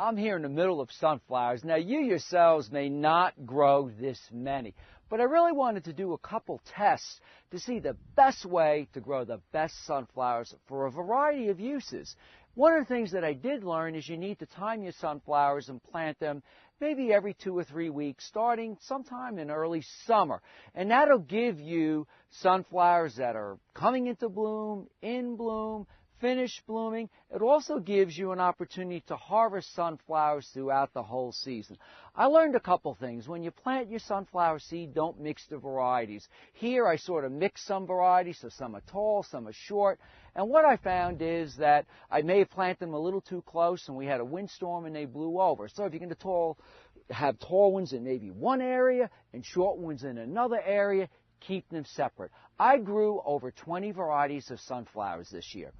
I'm here in the middle of sunflowers. Now, you yourselves may not grow this many, but I really wanted to do a couple tests to see the best way to grow the best sunflowers for a variety of uses. One of the things that I did learn is you need to time your sunflowers and plant them maybe every 2 or 3 weeks, starting sometime in early summer. And that'll give you sunflowers that are coming into bloom, in bloom, finished blooming. It also gives you an opportunity to harvest sunflowers throughout the whole season. I learned a couple things. When you plant your sunflower seed, don't mix the varieties. Here I sort of mix some varieties, so some are tall, some are short. And what I found is that I may have planted them a little too close and we had a windstorm and they blew over. So if you're going to have tall ones in maybe one area and short ones in another area, keep them separate. I grew over 20 varieties of sunflowers this year.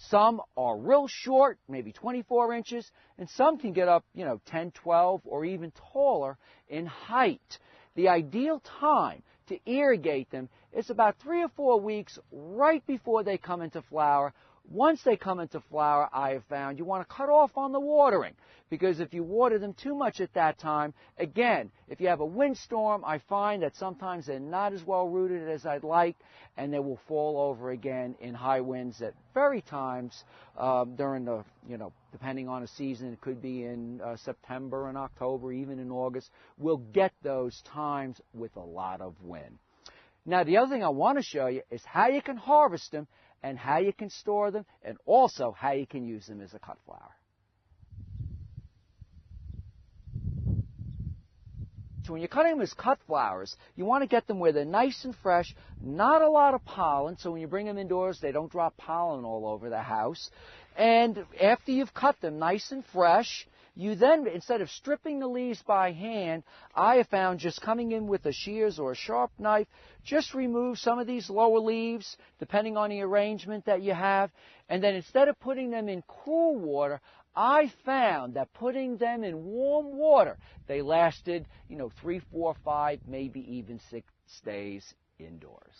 Some are real short, maybe 24 inches, and some can get up, 10, 12, or even taller in height. The ideal time to irrigate them is about 3 or 4 weeks right before they come into flower. Once they come into flower, I have found you want to cut off on the watering, because if you water them too much at that time, again, if you have a windstorm, I find that sometimes they're not as well rooted as I'd like, and they will fall over again in high winds at very times during the, depending on the season, it could be in September and October, even in August. We'll get those times with a lot of wind. Now, the other thing I want to show you is how you can harvest them and how you can store them, and also how you can use them as a cut flower. So when you're cutting them as cut flowers, you want to get them where they're nice and fresh, not a lot of pollen, so when you bring them indoors, they don't drop pollen all over the house. And after you've cut them nice and fresh, you then, instead of stripping the leaves by hand, I have found just coming in with a shears or a sharp knife, just remove some of these lower leaves, depending on the arrangement that you have, and then instead of putting them in cool water, I found that putting them in warm water, they lasted, 3, 4, 5, maybe even 6 days indoors.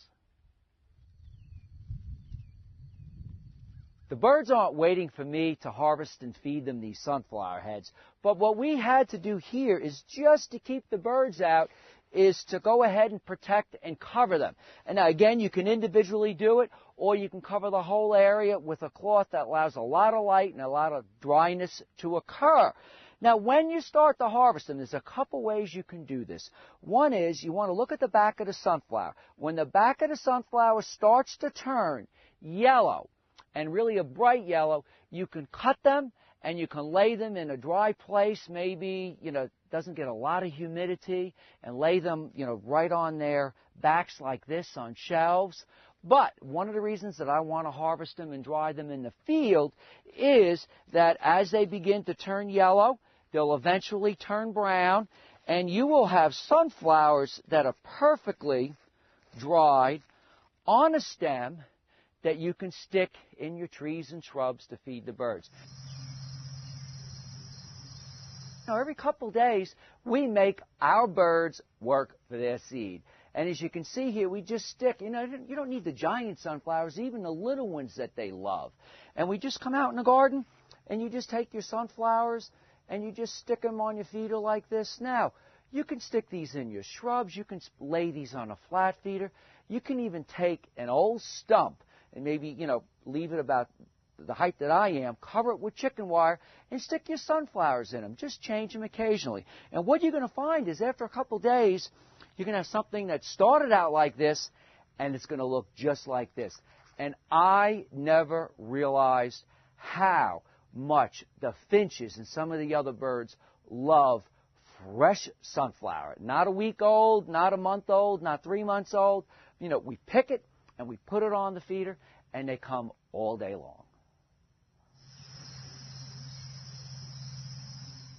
The birds aren't waiting for me to harvest and feed them these sunflower heads, but what we had to do here is just to keep the birds out is to go ahead and protect and cover them. And now again, you can individually do it, or you can cover the whole area with a cloth that allows a lot of light and a lot of dryness to occur. Now, when you start to harvest them, there's a couple ways you can do this. One is you want to look at the back of the sunflower. When the back of the sunflower starts to turn yellow, and really a bright yellow, you can cut them and you can lay them in a dry place, maybe, doesn't get a lot of humidity, and lay them, right on their backs like this on shelves. But one of the reasons that I want to harvest them and dry them in the field is that as they begin to turn yellow, they'll eventually turn brown, and you will have sunflowers that are perfectly dried on a stem that you can stick in your trees and shrubs to feed the birds. Now, every couple days, we make our birds work for their seed. And as you can see here, we just stick, you don't need the giant sunflowers, even the little ones that they love. And we just come out in the garden, and you just take your sunflowers, and you just stick them on your feeder like this. Now, you can stick these in your shrubs. You can lay these on a flat feeder. You can even take an old stump and maybe, leave it about the height that I am, cover it with chicken wire, and stick your sunflowers in them. Just change them occasionally. And what you're going to find is after a couple days, you're going to have something that started out like this, and it's going to look just like this. And I never realized how much the finches and some of the other birds love fresh sunflower. Not a week old, not a month old, not 3 months old. We pick it, and we put it on the feeder, and they come all day long.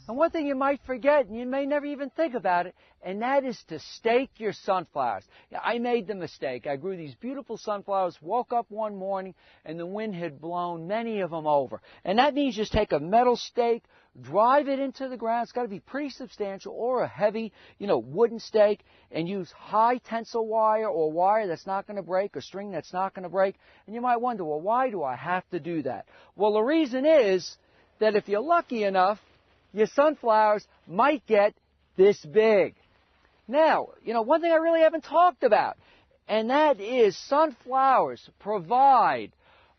And one thing you might forget, and you may never even think about it, and that is to stake your sunflowers. I made the mistake. I grew these beautiful sunflowers, woke up one morning, and the wind had blown many of them over. And that means just take a metal stake, drive it into the ground. It's got to be pretty substantial, or a heavy, wooden stake, and use high tensile wire or wire that's not going to break, or string that's not going to break. And you might wonder, well, why do I have to do that? Well, the reason is that if you're lucky enough your sunflowers might get this big. Now, one thing I really haven't talked about, and that is sunflowers provide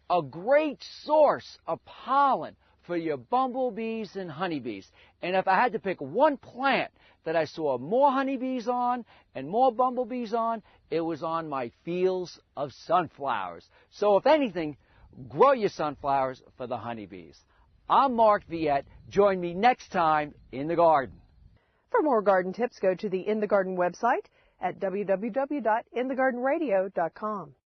a great source of pollen for your bumblebees and honeybees. And if I had to pick one plant that I saw more honeybees on and more bumblebees on, it was on my fields of sunflowers. So if anything, grow your sunflowers for the honeybees. I'm Mark Viette. Join me next time in the garden. For more garden tips, go to the In the Garden website at www.inthegardenradio.com.